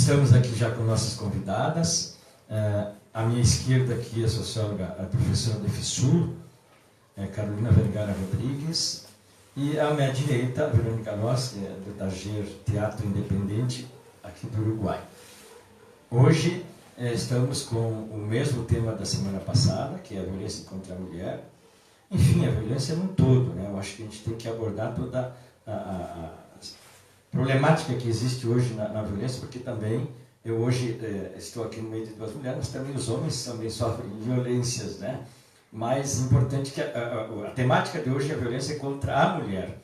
Estamos aqui já com nossas convidadas. À minha esquerda aqui a socióloga, a professora de FISUR, Carolina Vergara Rodrigues, e à minha direita, a Verônica Loss, do Tager Teatro Independente, aqui do Uruguai. Hoje estamos com o mesmo tema da semana passada, que é a violência contra a mulher. Enfim, a violência num todo, né? Eu acho que a gente tem que abordar toda a problemática que existe hoje na violência, porque também eu hoje estou aqui no meio de duas mulheres, mas também os homens também sofrem violências, né? Mais importante que a temática de hoje é a violência contra a mulher.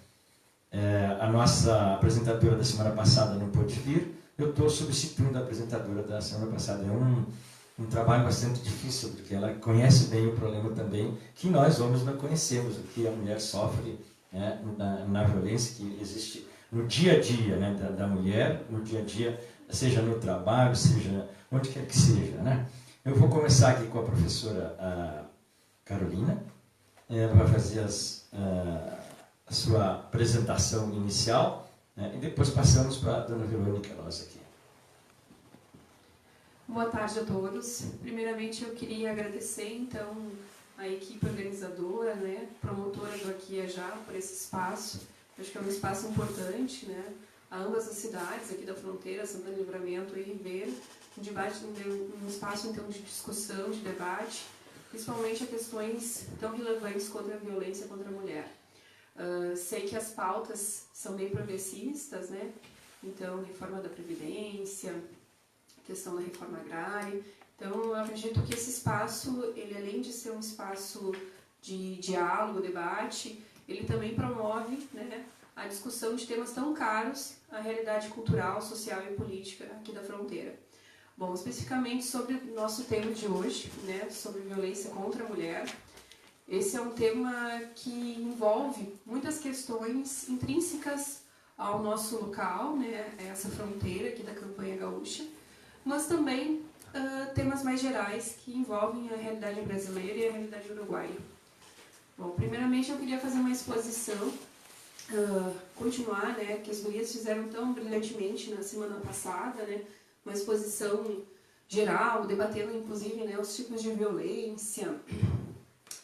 A nossa apresentadora da semana passada não pôde vir, eu estou substituindo a apresentadora da semana passada. É um trabalho bastante difícil, porque ela conhece bem o problema também, que nós homens não conhecemos, o que a mulher sofre, né, na violência que existe no dia a dia, né, da mulher, no dia a dia, seja no trabalho, seja onde quer que seja, né? Eu vou começar aqui com a professora Carolina. Ela vai fazer a sua apresentação inicial, né, e depois passamos para a dona Verônica Loss aqui. Boa tarde a todos. Primeiramente, eu queria agradecer, então, a equipe organizadora, né, promotora do Aqui é Já, por esse espaço. Acho que é um espaço importante, né, a ambas as cidades aqui da fronteira, Santana do Livramento e Ribeira, um espaço, então, de discussão, de debate, principalmente a questões tão relevantes quanto a violência contra a mulher. Sei que as pautas são bem progressistas, né, então, reforma da Previdência, questão da reforma agrária. Então, eu acredito que esse espaço, ele além de ser um espaço de diálogo, debate, ele também promove, né, a discussão de temas tão caros à realidade cultural, social e política aqui da fronteira. Bom, especificamente sobre o nosso tema de hoje, né, sobre violência contra a mulher. Esse é um tema que envolve muitas questões intrínsecas ao nosso local, né, essa fronteira aqui da campanha gaúcha, mas também temas mais gerais que envolvem a realidade brasileira e a realidade uruguaia. Bom, primeiramente eu queria fazer uma exposição, continuar, né, que as gurias fizeram tão brilhantemente na semana passada, né, uma exposição geral, debatendo inclusive, né, os tipos de violência.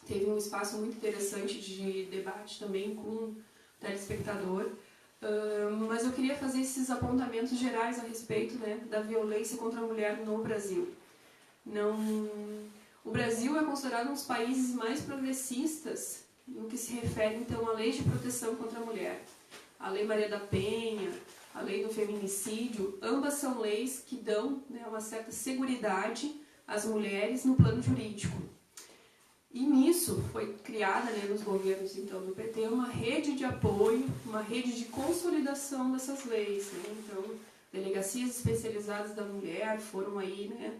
Teve um espaço muito interessante de debate também com o telespectador. Mas eu queria fazer esses apontamentos gerais a respeito, né, da violência contra a mulher no Brasil. O Brasil é considerado um dos países mais progressistas no que se refere, então, à lei de proteção contra a mulher. A Lei Maria da Penha, a Lei do Feminicídio, ambas são leis que dão, né, uma certa seguridade às mulheres no plano jurídico. E nisso foi criada, né, nos governos então, do PT uma rede de apoio, uma rede de consolidação dessas leis. Né? Então, delegacias especializadas da mulher foram aí, né,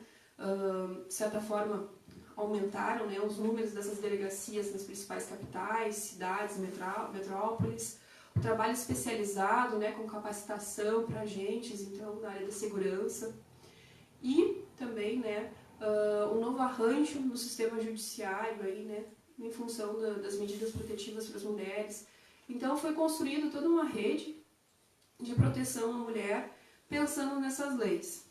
de certa forma, aumentaram, né, os números dessas delegacias nas principais capitais, cidades, metrópoles. O trabalho especializado, né, com capacitação para agentes, então, na área da segurança. E também, né, um novo arranjo no sistema judiciário, aí, né, em função das medidas protetivas para as mulheres. Então, foi construída toda uma rede de proteção à mulher, pensando nessas leis.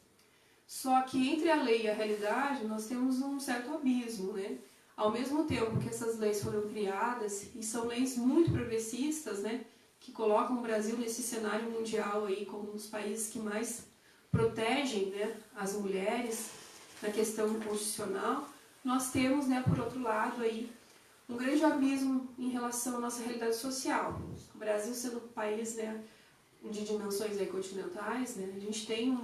Só que entre a lei e a realidade, nós temos um certo abismo, né? Ao mesmo tempo que essas leis foram criadas, e são leis muito progressistas, né, que colocam o Brasil nesse cenário mundial aí como um dos países que mais protegem, né, as mulheres na questão constitucional, nós temos, né, por outro lado, aí, um grande abismo em relação à nossa realidade social. O Brasil sendo um país, né, de dimensões aí continentais, né, a gente tem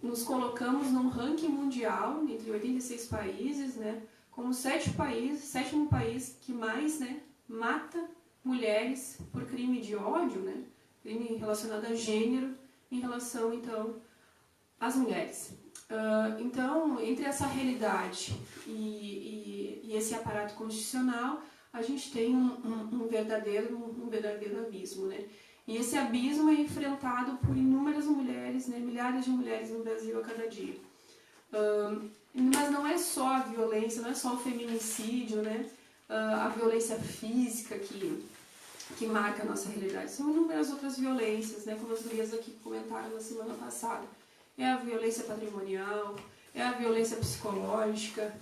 nos colocamos num ranking mundial entre 86 países, né, como sétimo país que mais, né, mata mulheres por crime de ódio, né, crime relacionado a gênero, em relação, então, às mulheres. Então, entre essa realidade e esse aparato constitucional, a gente tem um verdadeiro abismo, né? E esse abismo é enfrentado por inúmeras mulheres, né? Milhares de mulheres no Brasil a cada dia. Mas não é só a violência, não é só o feminicídio, né? A violência física que marca a nossa realidade. São inúmeras outras violências, né? Como as gurias aqui comentaram na semana passada. é a violência patrimonial, é a violência psicológica,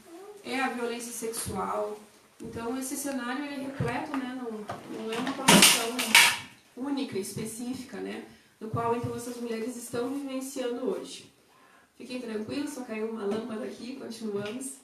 é a violência sexual. Então, esse cenário é repleto, né, não é uma condição única, específica, né, no qual então essas mulheres estão vivenciando hoje. Fiquem tranquilos, só caiu uma lâmpada aqui, continuamos.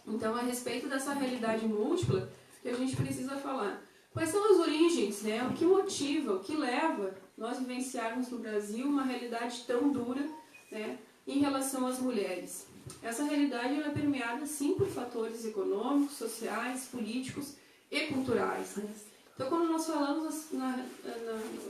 Então, a respeito dessa realidade múltipla, que a gente precisa falar. Quais são as origens, né, o que motiva, o que leva nós vivenciarmos no Brasil uma realidade tão dura, né, em relação às mulheres? Essa realidade ela é permeada, sim, por fatores econômicos, sociais, políticos e culturais, né? Então, quando nós falamos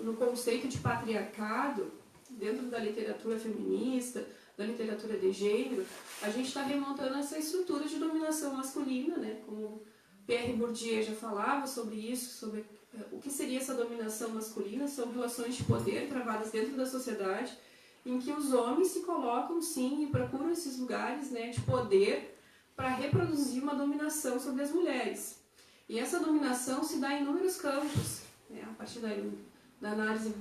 no conceito de patriarcado, dentro da literatura feminista, da literatura de gênero, a gente está remontando essa estrutura de dominação masculina, né? Como Pierre Bourdieu já falava sobre isso, sobre o que seria essa dominação masculina. São relações de poder travadas dentro da sociedade, em que os homens se colocam, sim, e procuram esses lugares, né, de poder para reproduzir uma dominação sobre as mulheres. E essa dominação se dá em inúmeros campos, né, a partir da análise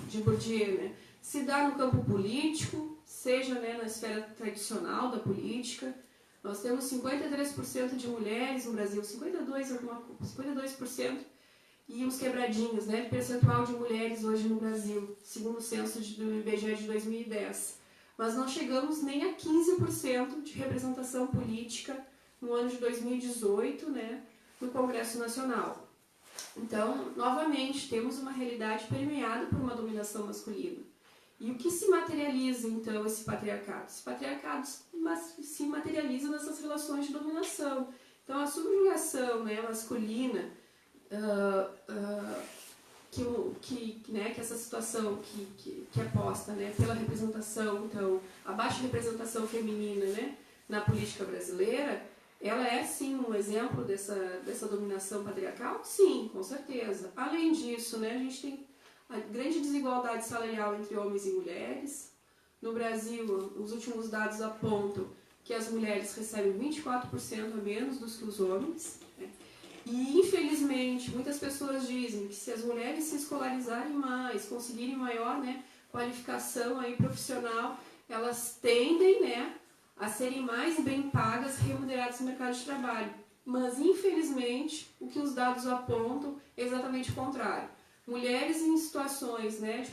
de Bourdieu, né. Se dá no campo político, seja, né, na esfera tradicional da política. Nós temos 53% de mulheres no Brasil, 52%, e uns quebradinhos, né, percentual de mulheres hoje no Brasil, segundo o censo do IBGE de 2010. Mas não chegamos nem a 15% de representação política no ano de 2018, né, no Congresso Nacional. Então, novamente, temos uma realidade permeada por uma dominação masculina. E o que se materializa, então, esse patriarcado? Esse patriarcado se materializa nessas relações de dominação. Então, a subjugação, né, masculina, que essa situação que é posta, né, pela representação, então, a baixa representação feminina, né, na política brasileira, ela é, sim, um exemplo dessa dominação patriarcal? Sim, com certeza. Além disso, né, a gente tem a grande desigualdade salarial entre homens e mulheres. No Brasil, os últimos dados apontam que as mulheres recebem 24% a menos do que os homens, né? E, infelizmente, muitas pessoas dizem que se as mulheres se escolarizarem mais, conseguirem maior, né, qualificação aí profissional, elas tendem, né, a serem mais bem pagas, remuneradas no mercado de trabalho. Mas, infelizmente, o que os dados apontam é exatamente o contrário. Mulheres em situações, né,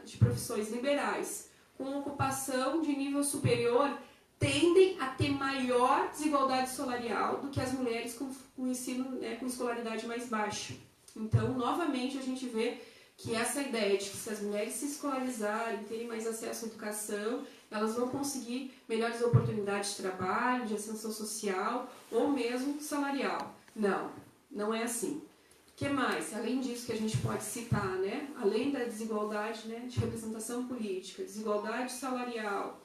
de profissões liberais, com ocupação de nível superior, tendem a ter maior desigualdade salarial do que as mulheres com ensino, né, com escolaridade mais baixa. Então, novamente, a gente vê que essa ideia de que se as mulheres se escolarizarem, terem mais acesso à educação, elas vão conseguir melhores oportunidades de trabalho, de ascensão social ou mesmo salarial. Não, não é assim. O que mais? Além disso que a gente pode citar, né? Além da desigualdade, né, de representação política, desigualdade salarial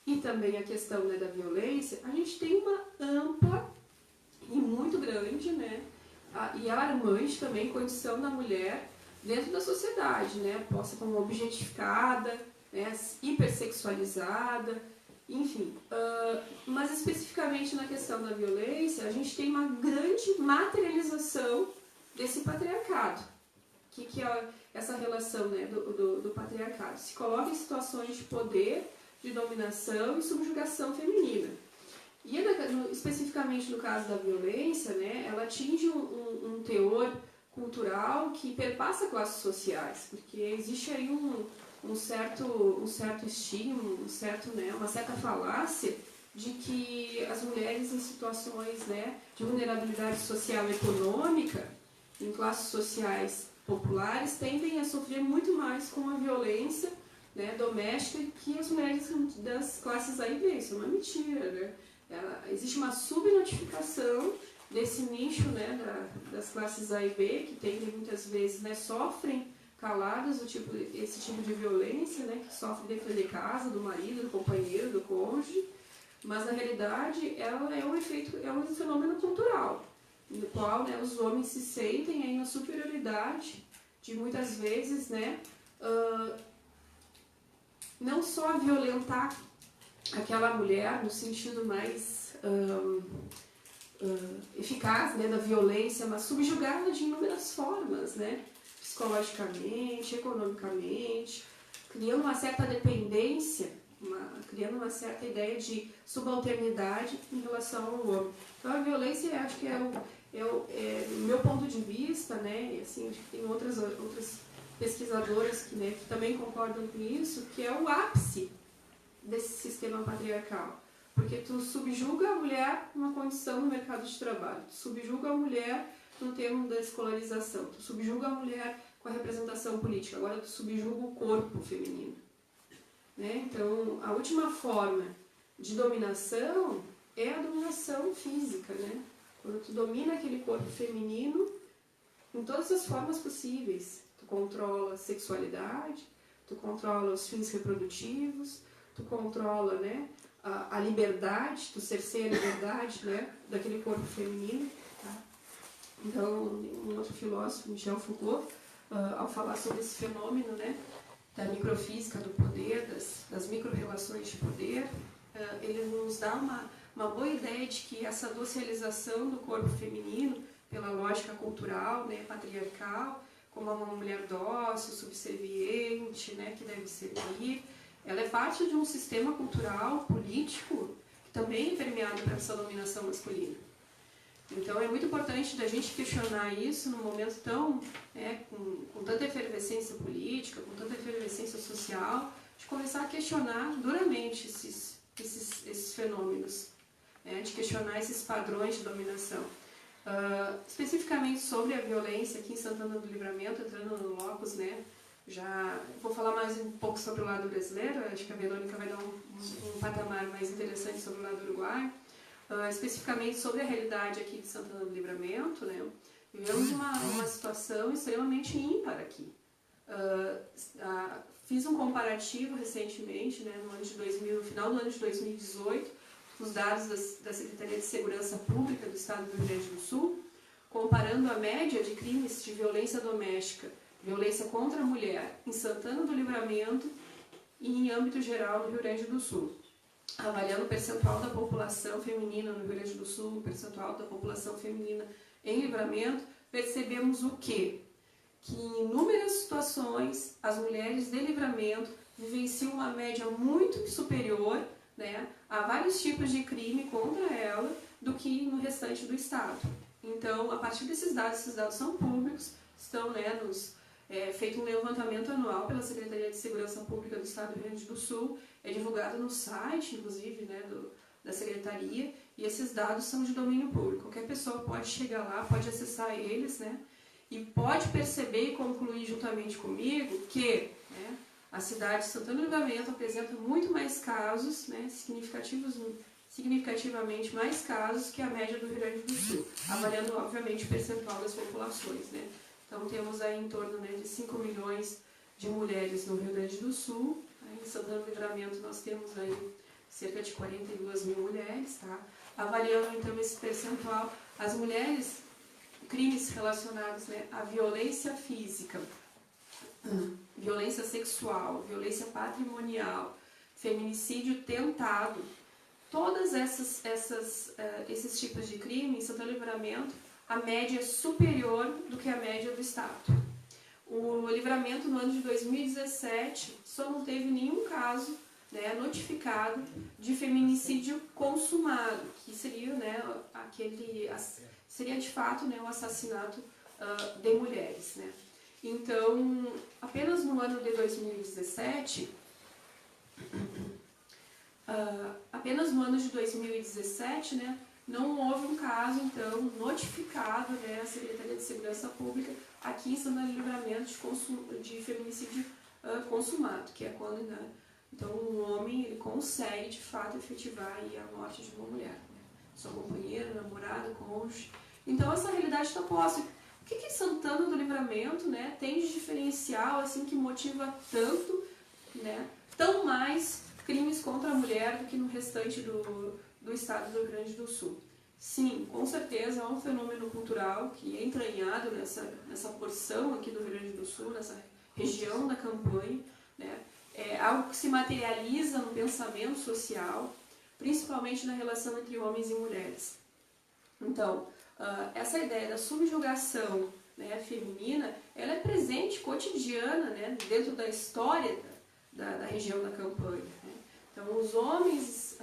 e também a questão, né, da violência, a gente tem uma ampla e muito grande, né, e alarmante também condição da mulher dentro da sociedade, né, posta como objetificada, né, hipersexualizada, enfim. Mas especificamente na questão da violência, a gente tem uma grande materialização desse patriarcado. O que é essa relação, né, do patriarcado? Se coloca em situações de poder, de dominação e subjugação feminina. E especificamente no caso da violência, né, ela atinge um teor cultural que perpassa classes sociais, porque existe aí um certo estigma, né, uma certa falácia de que as mulheres em situações, né, de vulnerabilidade social e econômica, em classes sociais populares, tendem a sofrer muito mais com a violência, né, doméstica que as mulheres das classes A e B. Isso é uma mentira, né? Existe uma subnotificação desse nicho, né, das classes A e B, que tendem muitas vezes, né, sofrem caladas esse tipo de violência, né, que sofrem dentro de casa, do marido, do companheiro, do cônjuge, mas na realidade ela é um fenômeno cultural, no qual, né, os homens se sentem aí na superioridade de muitas vezes, né, não só violentar aquela mulher no sentido mais eficaz, né, da violência, mas subjugá-la de inúmeras formas, né, psicologicamente, economicamente, criando uma certa dependência, criando uma certa ideia de subalternidade em relação ao homem. Então a violência, acho que no meu ponto de vista, né, e assim, tem outras pesquisadoras que também concordam com isso, que é o ápice desse sistema patriarcal. Porque tu subjuga a mulher numa condição no mercado de trabalho, tu subjuga a mulher no termo da escolarização, tu subjuga a mulher com a representação política, agora tu subjuga o corpo feminino. Né? Então, a última forma de dominação é a dominação física, né? Quando tu domina aquele corpo feminino em todas as formas possíveis. Tu controla a sexualidade, tu controla os fins reprodutivos, tu controla, né, a liberdade, tu cerceia a liberdade, né, daquele corpo feminino. Tá? Então, um outro filósofo, Michel Foucault, ao falar sobre esse fenômeno, né, da microfísica do poder, das micro-relações de poder, ele nos dá uma boa ideia de que essa docilização do corpo feminino, pela lógica cultural, né, patriarcal, como uma mulher dócil, subserviente, né, que deve servir, ela é parte de um sistema cultural, político, que também é permeado por essa dominação masculina. Então é muito importante da gente questionar isso num momento tão, com tanta efervescência política, com tanta efervescência social, de começar a questionar duramente esses fenômenos, de questionar esses padrões de dominação. Especificamente sobre a violência aqui em Santana do Livramento, entrando no locus, né, já vou falar mais um pouco sobre o lado brasileiro, acho que a Verônica vai dar um patamar mais interessante sobre o lado uruguaio. Especificamente sobre a realidade aqui de Santana do Livramento, né, vivemos uma situação extremamente ímpar aqui. Fiz um comparativo recentemente, né, no final do ano de 2018, os dados da Secretaria de Segurança Pública do Estado do Rio Grande do Sul, comparando a média de crimes de violência doméstica, violência contra a mulher, em Santana do Livramento e em âmbito geral no Rio Grande do Sul. Avaliando o percentual da população feminina no Rio Grande do Sul, o percentual da população feminina em Livramento, percebemos o quê? Que em inúmeras situações as mulheres de Livramento vivenciam uma média muito superior, né, a vários tipos de crime contra ela do que no restante do estado. Então, a partir desses dados, esses dados são públicos, estão, né, feito um levantamento anual pela Secretaria de Segurança Pública do Estado do Rio Grande do Sul, é divulgado no site, inclusive, né, da Secretaria, e esses dados são de domínio público. Qualquer pessoa pode chegar lá, pode acessar eles, né, e pode perceber e concluir juntamente comigo que, né, a cidade de Santana do Livramento apresenta muito mais casos, né, significativamente mais casos que a média do Rio Grande do Sul, avaliando, obviamente, o percentual das populações, né. Então, temos aí em torno, né, de 5 milhões de mulheres no Rio Grande do Sul. Em Santana do Livramento nós temos aí cerca de 42 mil mulheres. Tá? Avaliando, então, esse percentual, as mulheres, crimes relacionados, né, à violência física, violência sexual, violência patrimonial, feminicídio tentado, todas esses tipos de crime em Santana do Livramento, a média é superior do que a média do estado. O Livramento, no ano de 2017, só não teve nenhum caso, né, notificado de feminicídio consumado, que seria, né, seria de fato, né, um assassinato de mulheres. Né. Então, apenas no ano de 2017, né, não houve um caso, então, notificado, né, à Secretaria de Segurança Pública aqui em Santana do Livramento de feminicídio consumado, que é quando, né, então, um homem ele consegue, de fato, efetivar aí a morte de uma mulher, né, sua companheira, namorada, cônjuge. Então, essa realidade está posta. O que Santana do Livramento, né, tem de diferencial, assim, que motiva tanto, né, tão mais crimes contra a mulher do que no restante do estado do Rio Grande do Sul? Sim, com certeza é um fenômeno cultural que é entranhado nessa porção aqui do Rio Grande do Sul, nessa região da campanha, né? É algo que se materializa no pensamento social, principalmente na relação entre homens e mulheres. Então, essa ideia da subjugação, né, feminina, ela é presente, cotidiana, né, dentro da história da região da campanha. Né? Então, os homens,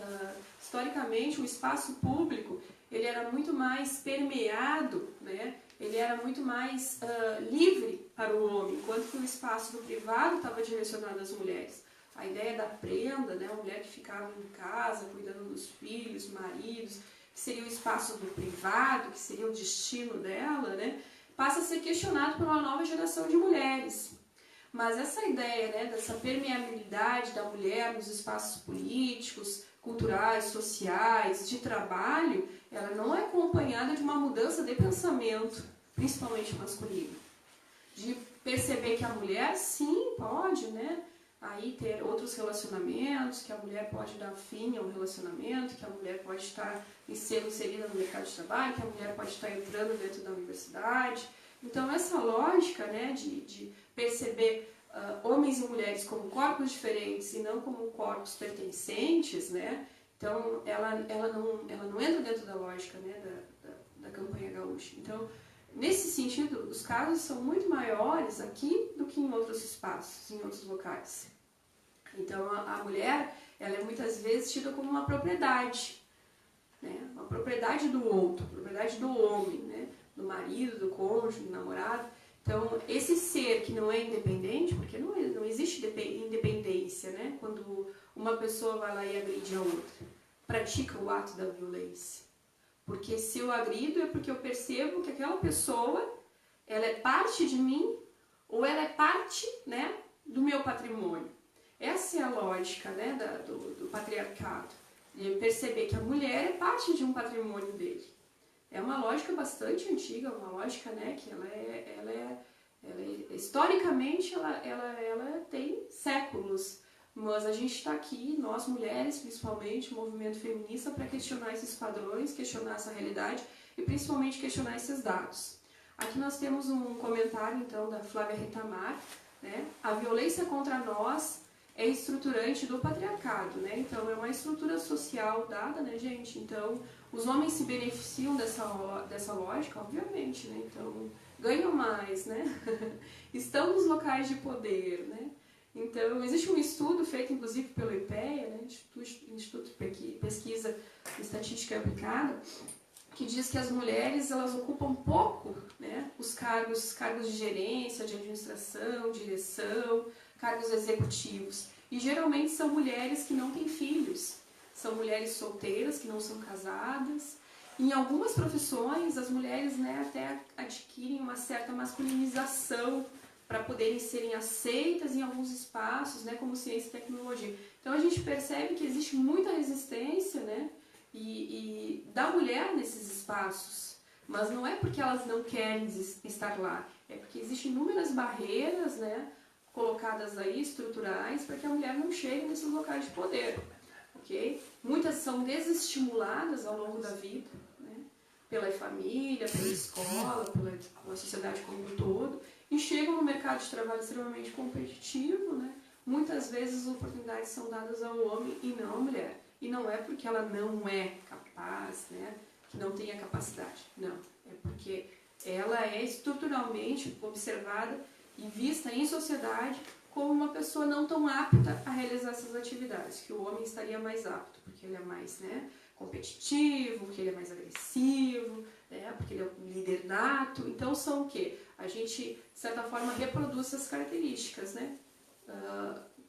historicamente, o espaço público, ele era muito mais permeado, né? Ele era muito mais livre para o homem, enquanto que o espaço do privado estava direcionado às mulheres. A ideia da prenda, né? A mulher que ficava em casa, cuidando dos filhos, maridos, que seria o espaço do privado, que seria o destino dela, né? Passa a ser questionado por uma nova geração de mulheres. Mas essa ideia, né, dessa permeabilidade da mulher nos espaços políticos, culturais, sociais, de trabalho, ela não é acompanhada de uma mudança de pensamento, principalmente masculino. De perceber que a mulher, sim, pode, né, aí ter outros relacionamentos, que a mulher pode dar fim a um relacionamento, que a mulher pode estar sendo inserida no mercado de trabalho, que a mulher pode estar entrando dentro da universidade. Então, essa lógica, né, de perceber homens e mulheres como corpos diferentes e não como corpos pertencentes, né, então ela não entra dentro da lógica, né, da campanha gaúcha. Então, nesse sentido, os casos são muito maiores aqui do que em outros espaços, em outros locais. Então, a mulher, ela é muitas vezes tida como uma propriedade, né, uma propriedade do outro, propriedade do homem, né, do marido, do cônjuge, do namorado. Então, esse ser que não é independente, porque não existe independência, né? Quando uma pessoa vai lá e agride a outra, pratica o ato da violência. Porque se eu agrido é porque eu percebo que aquela pessoa, ela é parte de mim ou ela é parte, né, do meu patrimônio. Essa é a lógica, né, do patriarcado. De perceber que a mulher é parte de um patrimônio dele. É uma lógica bastante antiga, uma lógica, né, que historicamente ela tem séculos, mas a gente está aqui, nós mulheres principalmente, o movimento feminista, para questionar esses padrões, questionar essa realidade e principalmente questionar esses dados. Aqui nós temos um comentário então da Flávia Retamar, né, a violência contra nós é estruturante do patriarcado, né, então é uma estrutura social dada, né, gente, então os homens se beneficiam dessa lógica, obviamente, né? Então, ganham mais, né? Estão nos locais de poder, né? Então, existe um estudo feito, inclusive, pelo IPEA, né? Instituto de Pesquisa e Estatística Aplicada, que diz que as mulheres, elas ocupam pouco, né? Os cargos de gerência, de administração, direção, cargos executivos. E, geralmente, são mulheres que não têm filhos. São mulheres solteiras, que não são casadas. Em algumas profissões, as mulheres, né, até adquirem uma certa masculinização para poderem serem aceitas em alguns espaços, né, como ciência e tecnologia. Então, a gente percebe que existe muita resistência, né, e da mulher nesses espaços. Mas não é porque elas não querem estar lá, é porque existem inúmeras barreiras, né, colocadas aí, estruturais, para que a mulher não chegue nesses locais de poder. Okay? Muitas são desestimuladas ao longo da vida, né? Pela família, pela escola, pela sociedade como um todo, e chegam no mercado de trabalho extremamente competitivo, né? Muitas vezes as oportunidades são dadas ao homem e não à mulher. E não é porque ela não é capaz, né? Que não tenha capacidade. Não, é porque ela é estruturalmente observada e vista em sociedade como uma pessoa não tão apta a realizar essas atividades, que o homem estaria mais apto, porque ele é mais, né, competitivo, porque ele é mais agressivo, né, porque ele é um líder nato. Então são o quê? A gente, de certa forma, reproduz essas características, né,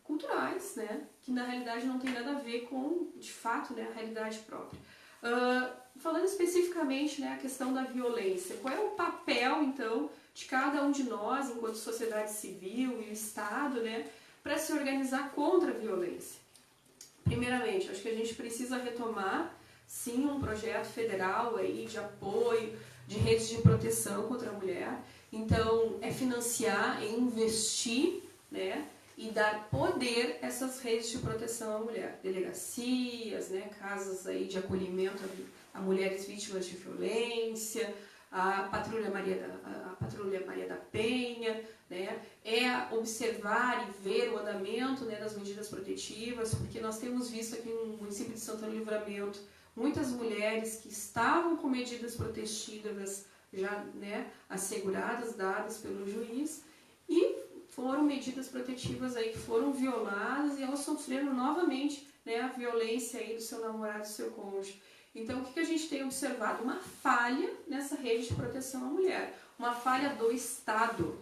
culturais, né, que na realidade não tem nada a ver com, de fato, né, a realidade própria. Falando especificamente, né, a questão da violência, qual é o papel, então, de cada um de nós, enquanto sociedade civil e o Estado, né, para se organizar contra a violência? Primeiramente, acho que a gente precisa retomar, sim, um projeto federal aí de apoio, de redes de proteção contra a mulher. Então, é financiar, é investir, né, e dar poder a essas redes de proteção à mulher. Delegacias, né, casas aí de acolhimento a mulheres vítimas de violência, a Patrulha Maria da Penha, né, é observar e ver o andamento, né, das medidas protetivas, porque nós temos visto aqui no município de Santana do Livramento muitas mulheres que estavam com medidas protetivas já, né, asseguradas, dadas pelo juiz, e foram medidas protetivas aí que foram violadas e elas sofreram novamente, né, a violência aí do seu namorado, do seu cônjuge. Então, o que a gente tem observado? Uma falha nessa rede de proteção à mulher, uma falha do Estado,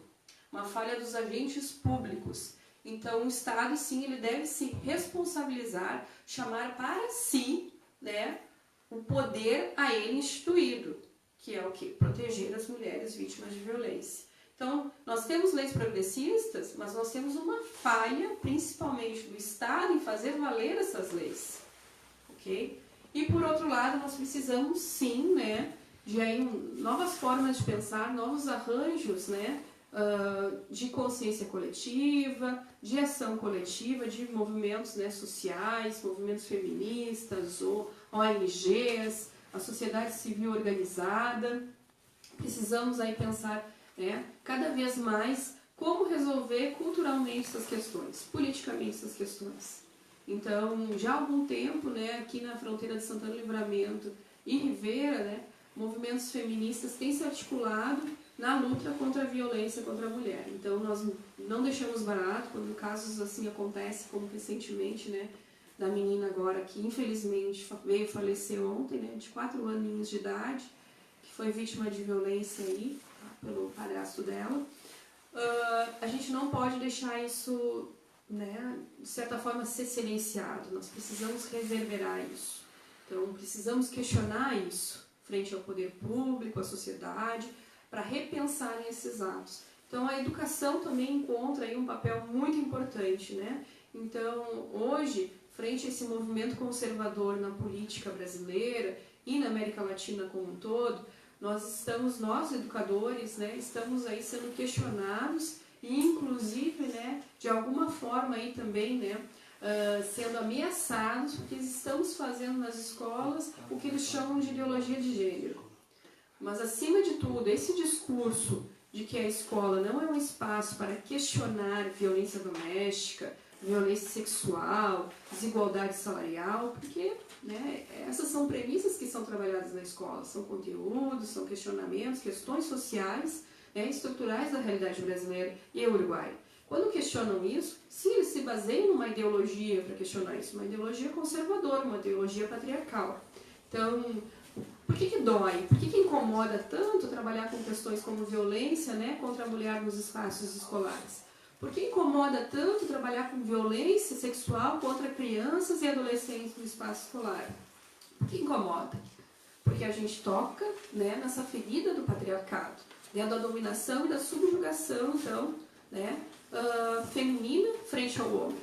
uma falha dos agentes públicos. Então, o Estado, sim, ele deve se responsabilizar, chamar para si, né, o poder a ele instituído, que é o quê? Proteger as mulheres vítimas de violência. Então, nós temos leis progressistas, mas nós temos uma falha, principalmente do Estado, em fazer valer essas leis. Ok? E, por outro lado, nós precisamos, sim, né, de aí, novas formas de pensar, novos arranjos, né, de consciência coletiva, de ação coletiva, de movimentos, né, sociais, movimentos feministas, ou ONGs, a sociedade civil organizada. Precisamos aí pensar, né, cada vez mais como resolver culturalmente essas questões, politicamente essas questões. Então, já há algum tempo, né, aqui na fronteira de Santana do Livramento e Rivera, né, movimentos feministas têm se articulado na luta contra a violência contra a mulher. Então, nós não deixamos barato quando casos assim acontecem, como recentemente, né, da menina agora que infelizmente veio falecer ontem, né, de 4 aninhos de idade, que foi vítima de violência aí, tá, pelo padrasto dela. A gente não pode deixar isso, né, de certa forma, ser silenciado. Nós precisamos reverberar isso. Então, precisamos questionar isso frente ao poder público, à sociedade, para repensarem esses atos. Então, a educação também encontra aí um papel muito importante, né? Então, hoje, frente a esse movimento conservador na política brasileira e na América Latina como um todo, nós educadores, né, estamos aí sendo questionados e, inclusive, né, de alguma forma aí também, né, sendo ameaçados, porque estamos fazendo nas escolas o que eles chamam de ideologia de gênero. Mas, acima de tudo, esse discurso de que a escola não é um espaço para questionar violência doméstica, violência sexual, desigualdade salarial, porque, né, essas são premissas que são trabalhadas na escola, são conteúdos, são questionamentos, questões sociais, né, estruturais da realidade brasileira e uruguaia. Quando questionam isso, sim, eles se baseiam numa ideologia para questionar isso, uma ideologia conservadora, uma ideologia patriarcal. Então, por que dói? Por que incomoda tanto trabalhar com questões como violência, né, contra a mulher nos espaços escolares? Por que incomoda tanto trabalhar com violência sexual contra crianças e adolescentes no espaço escolar? Por que incomoda? Porque a gente toca, né, nessa ferida do patriarcado, né, da dominação e da subjugação, então, né, feminina frente ao homem.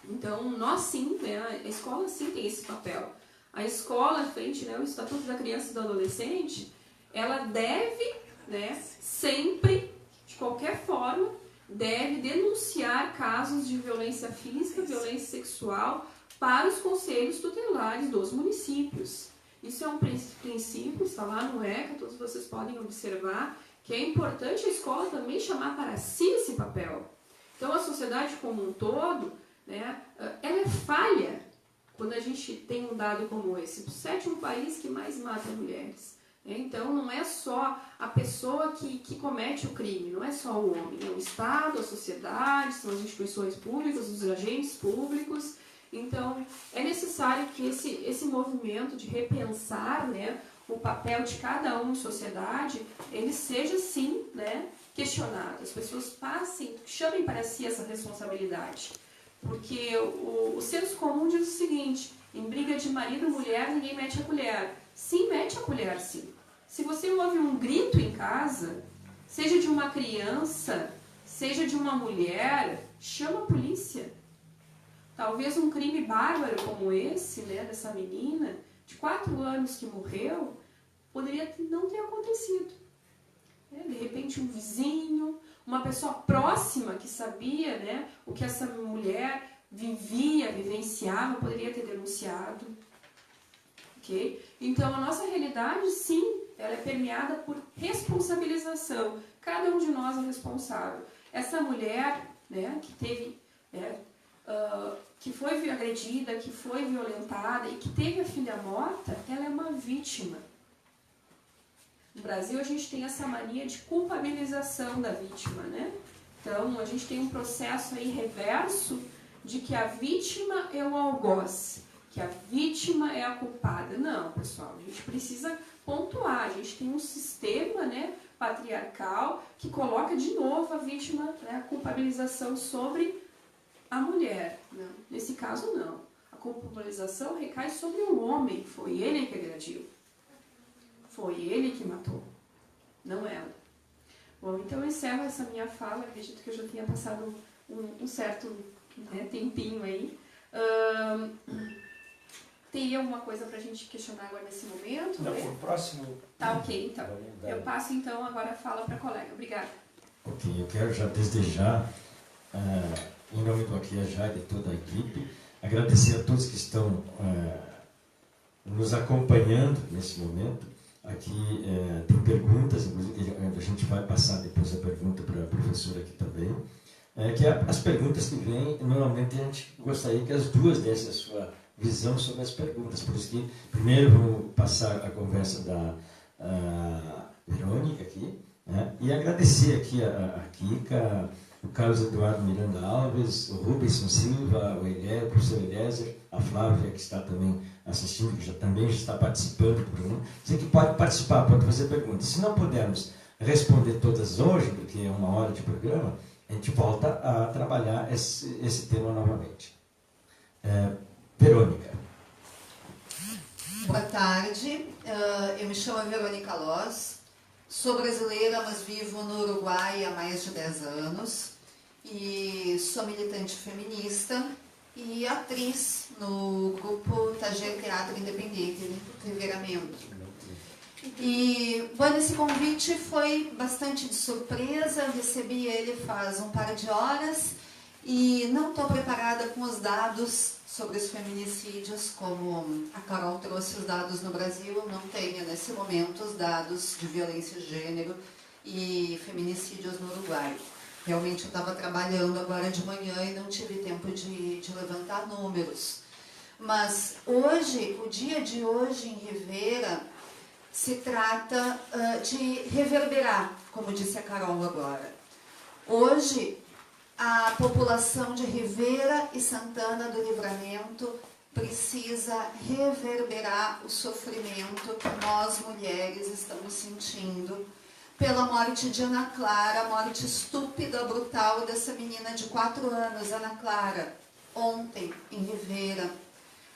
Então, nós sim, né, a escola sim tem esse papel. A escola, frente, né, ao Estatuto da Criança e do Adolescente, ela deve, né, sempre, de qualquer forma, deve denunciar casos de violência física, violência sexual para os conselhos tutelares dos municípios. Isso é um princípio, está lá no ECA, todos vocês podem observar, que é importante a escola também chamar para si esse papel. Então, a sociedade como um todo, né, ela é falha quando a gente tem um dado como esse. O 7º país que mais mata mulheres. Então, não é só a pessoa que comete o crime, não é só o homem, é o Estado, a sociedade, são as instituições públicas, os agentes públicos. Então, é necessário que esse movimento de repensar, né, o papel de cada um em sociedade, ele seja, sim, né, questionado. As pessoas passem, chamem para si essa responsabilidade. Porque o senso comum diz o seguinte: em briga de marido e mulher, ninguém mete a colher. Sim, mete a colher, sim. Se você ouve um grito em casa, seja de uma criança, seja de uma mulher, chama a polícia. Talvez um crime bárbaro como esse, né, dessa menina, de 4 anos que morreu, poderia não ter acontecido. De repente, um vizinho, uma pessoa próxima que sabia, né, o que essa mulher vivia, vivenciava, poderia ter denunciado. Okay? Então, a nossa realidade, sim, ela é permeada por responsabilização. Cada um de nós é responsável. Essa mulher, né, que teve, que foi agredida, que foi violentada e que teve a filha morta, ela é uma vítima. No Brasil, a gente tem essa mania de culpabilização da vítima, né? Então, a gente tem um processo aí reverso de que a vítima é o algoz, que a vítima é a culpada. Não, pessoal, a gente precisa pontuar. A gente tem um sistema, né, patriarcal que coloca de novo a vítima, né, a culpabilização sobre a mulher. Não. Nesse caso, não. A culpabilização recai sobre o homem. Foi ele que agrediu. Foi ele que matou, não ela. Bom, então eu encerro essa minha fala. Acredito que eu já tenha passado um certo, né, tempinho aí. Teria alguma coisa para a gente questionar agora nesse momento? Não, né? o próximo... Tá, ok, então. Eu passo então agora a fala para a colega. Obrigada. Ok, eu quero já desde já, em nome do Aqui é Já e de toda a equipe, agradecer a todos que estão nos acompanhando nesse momento. Aqui tem perguntas, inclusive a gente vai passar depois a pergunta para a professora aqui também. Que as perguntas que vêm, normalmente a gente gostaria que as duas dessem a sua visão sobre as perguntas. Por isso que primeiro vou passar a conversa da Verônica aqui, né? E agradecer aqui a Kika, o Carlos Eduardo Miranda Alves, o Rubens Silva, o professor Eliezer, a Flávia, que está também assistindo, que também está participando do programa. Você que pode participar, pode fazer perguntas. Se não pudermos responder todas hoje, porque é 1 hora de programa, a gente volta a trabalhar esse tema novamente. Verônica. Boa tarde, eu me chamo Verônica Loz, sou brasileira, mas vivo no Uruguai há mais de 10 anos e sou militante feminista e atriz no grupo Taller Teatro Independente Reveramento. E, bom, esse convite foi bastante de surpresa, eu recebi ele faz um par de horas e não estou preparada com os dados sobre os feminicídios, como a Carol trouxe os dados no Brasil, eu não tenho nesse momento os dados de violência de gênero e feminicídios no Uruguai. Realmente eu estava trabalhando agora de manhã e não tive tempo de levantar números. Mas hoje, o dia de hoje em Rivera, se trata de reverberar, como disse a Carol agora. Hoje, a população de Rivera e Santana do Livramento precisa reverberar o sofrimento que nós, mulheres, estamos sentindo pela morte de Ana Clara, a morte estúpida, brutal dessa menina de 4 anos, Ana Clara, ontem, em Rivera.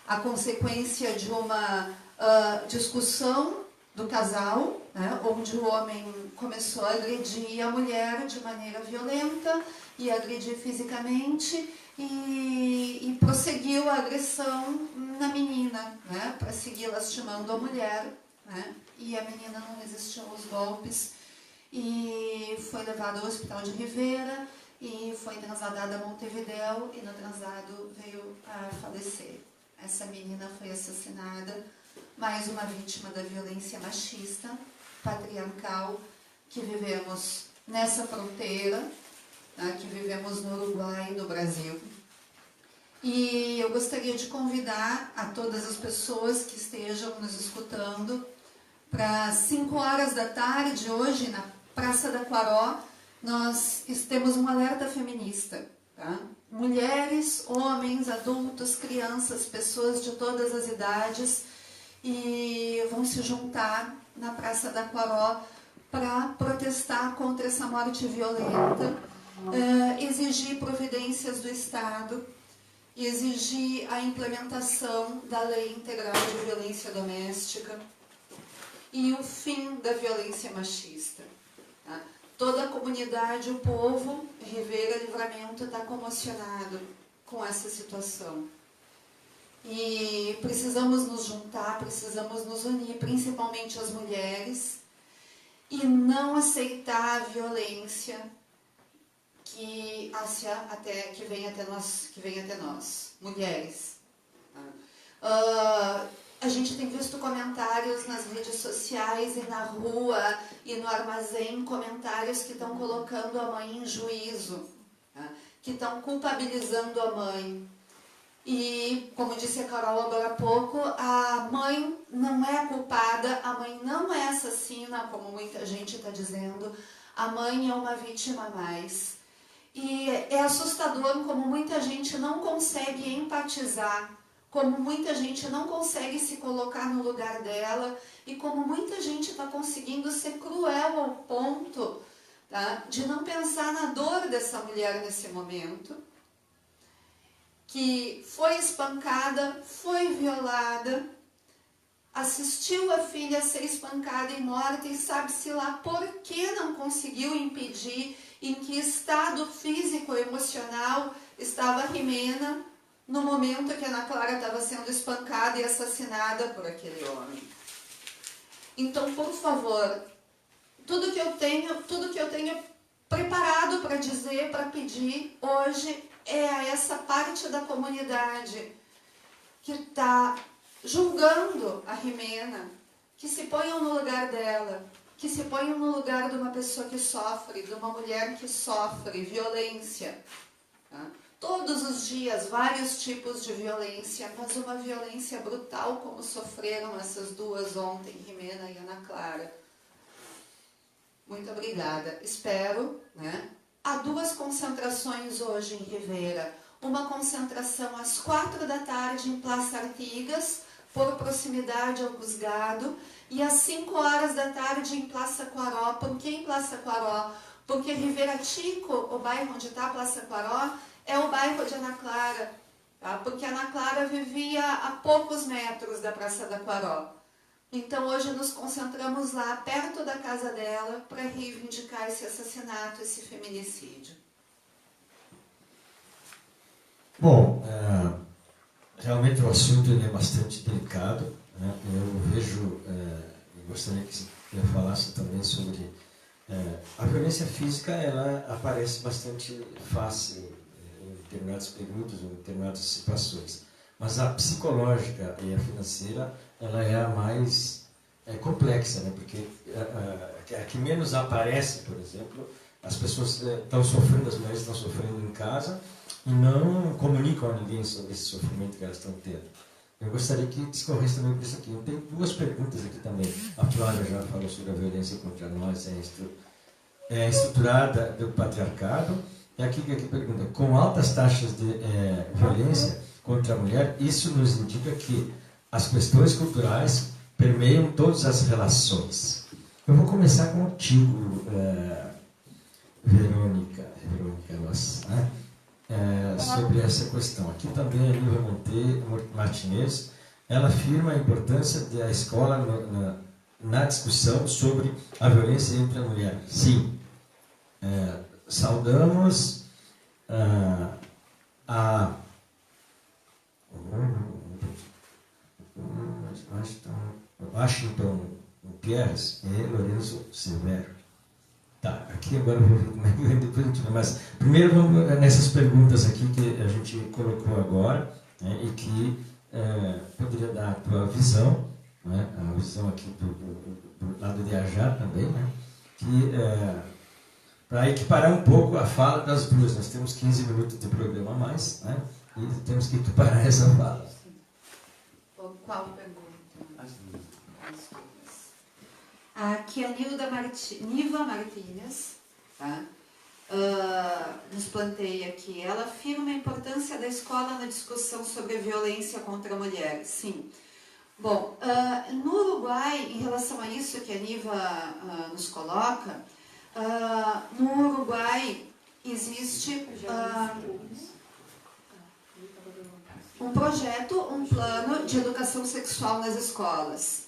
A consequência de uma discussão do casal, né, onde o homem começou a agredir a mulher de maneira violenta e agredir fisicamente e prosseguiu a agressão na menina, né, para seguir lastimando a mulher, né, e a menina não resistiu aos golpes e foi levada ao hospital de Rivera e foi transladada a Montevidéu e no translado veio a falecer. Essa menina foi assassinada, mais uma vítima da violência machista, patriarcal, que vivemos nessa fronteira, né, que vivemos no Uruguai e no Brasil. E eu gostaria de convidar a todas as pessoas que estejam nos escutando para 5 horas da tarde, hoje, na Praça da Quaró, nós temos um alerta feminista. Tá? Mulheres, homens, adultos, crianças, pessoas de todas as idades e vão se juntar na Praça da Quaró para protestar contra essa morte violenta, exigir providências do Estado, exigir a implementação da Lei Integral de Violência Doméstica e o fim da violência machista. Tá? Toda a comunidade, o povo, Rivera Livramento, está comocionado com essa situação. E precisamos nos juntar, precisamos nos unir, principalmente as mulheres, e não aceitar a violência que vem até nós, mulheres. A gente tem visto comentários nas redes sociais e na rua e no armazém, comentários que estão colocando a mãe em juízo, que estão culpabilizando a mãe. E, como disse a Carol agora há pouco, a mãe não é culpada, a mãe não é assassina, como muita gente está dizendo, a mãe é uma vítima a mais. E é assustador como muita gente não consegue empatizar, como muita gente não consegue se colocar no lugar dela e como muita gente está conseguindo ser cruel ao ponto, tá, de não pensar na dor dessa mulher nesse momento, que foi espancada, foi violada, assistiu a filha ser espancada e morta e sabe-se lá por que não conseguiu impedir, em que estado físico e emocional estava a Jimena no momento que a Ana Clara estava sendo espancada e assassinada por aquele homem. Então, por favor, tudo que eu tenho preparado para dizer, para pedir hoje é a essa parte da comunidade que está julgando a Jimena, que se ponham no lugar dela, que se ponham no lugar de uma pessoa que sofre, de uma mulher que sofre violência. Tá? Todos os dias, vários tipos de violência, mas uma violência brutal como sofreram essas duas ontem, Jimena e Ana Clara. Muito obrigada. Espero, né? Há 2 concentrações hoje em Rivera. Uma concentração às 4 da tarde em Praça Artigas, por proximidade ao Cusgado, e às 5 horas da tarde em Praça Quaró. Por que em Praça Quaró? Porque Rivera Tico, o bairro onde está a Praça Quaró, é o bairro de Ana Clara, tá? Porque Ana Clara vivia a poucos metros da Praça da Quaró. Então hoje nos concentramos lá, perto da casa dela, para reivindicar esse assassinato, esse feminicídio. Bom, realmente o assunto ele é bastante delicado, né? Eu vejo, e gostaria que você falasse também sobre a violência física. Ela aparece bastante fácil em determinados períodos, em determinadas situações, mas a psicológica e a financeira, ela é a mais complexa, né? Porque a que menos aparece, por exemplo, as pessoas estão sofrendo, as mulheres estão sofrendo em casa e não comunicam a ninguém sobre esse sofrimento que elas estão tendo. Eu gostaria que discorresse também por isso aqui. Eu tenho 2 perguntas aqui também. A Flávia já falou sobre a violência contra nós, é estruturada do patriarcado. E aqui pergunta, com altas taxas de violência contra a mulher, isso nos indica que as questões culturais permeiam todas as relações. Eu vou começar contigo, Verônica Loss, né? Sobre essa questão. Aqui também a Nilva Martinez, ela afirma a importância da escola na discussão sobre a violência entre a mulher. Sim, saudamos a Washington Pierres e Lorenzo Severo. Tá, aqui agora eu vou ver como é que eu depois a gente vai. Mas primeiro vamos nessas perguntas aqui que a gente colocou agora, né, e que poderia dar a tua visão, né, a visão aqui do lado de Ajá também, né, que para equiparar um pouco a fala das duas. Nós temos 15 minutos de programa a mais, né, e temos que equiparar essa fala. Qual pergunta? Aqui a Niva Martínez, tá? Nos planteia aqui. Ela afirma a importância da escola na discussão sobre a violência contra a mulher. Sim. Bom, no Uruguai, em relação a isso que a Niva nos coloca, no Uruguai existe um projeto, um plano de educação sexual nas escolas.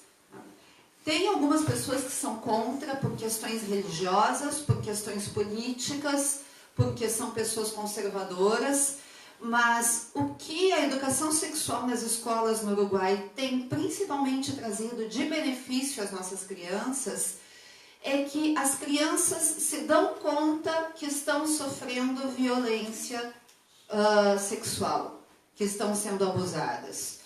Tem algumas pessoas que são contra por questões religiosas, por questões políticas, porque são pessoas conservadoras, mas o que a educação sexual nas escolas no Uruguai tem principalmente trazido de benefício às nossas crianças é que as crianças se dão conta que estão sofrendo violência sexual, que estão sendo abusadas.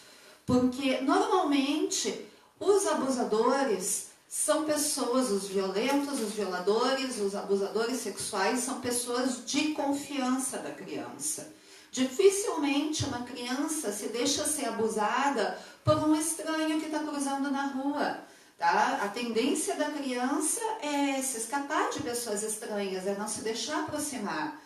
Porque normalmente os abusadores são pessoas, os violentos, os violadores, os abusadores sexuais são pessoas de confiança da criança. Dificilmente uma criança se deixa ser abusada por um estranho que está cruzando na rua. Tá? A tendência da criança é se escapar de pessoas estranhas, é não se deixar aproximar.